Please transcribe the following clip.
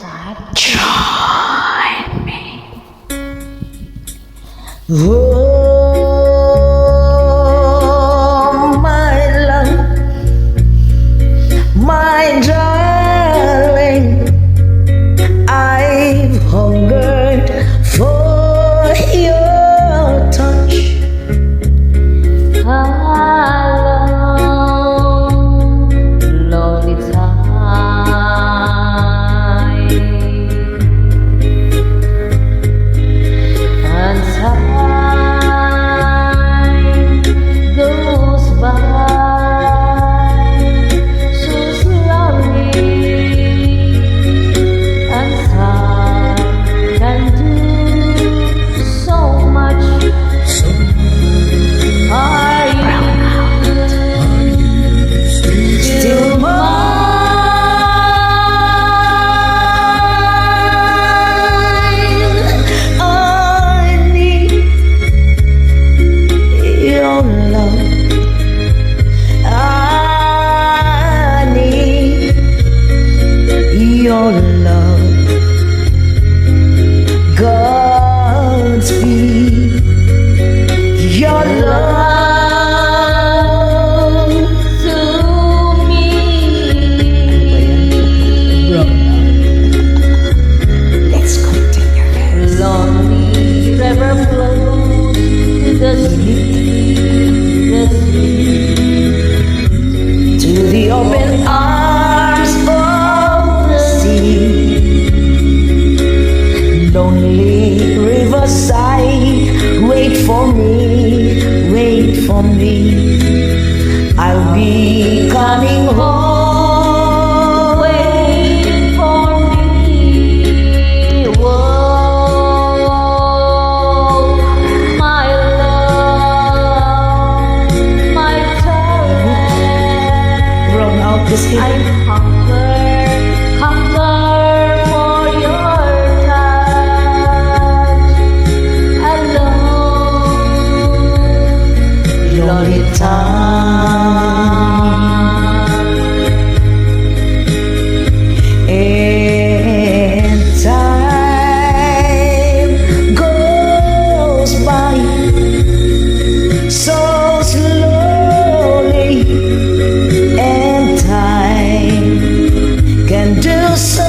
start, join me. Oh, my love, my darling, I've hungered for your touch. Alone, lonely time, and time goes by so slowly, and time can do so much. Are you still mine? I need your love. I need your love. Godspeed. Your love to me? Let's continue this. Lonely river flows to the sea, To the open arms of the sea. Lonely riverside, wait for me, wait for me. I'll be coming home. wait for me. Whoa, my love, my darling, Run out this I hunger for your touch. Alone, lonely time. And time goes by so slowly, and time can do so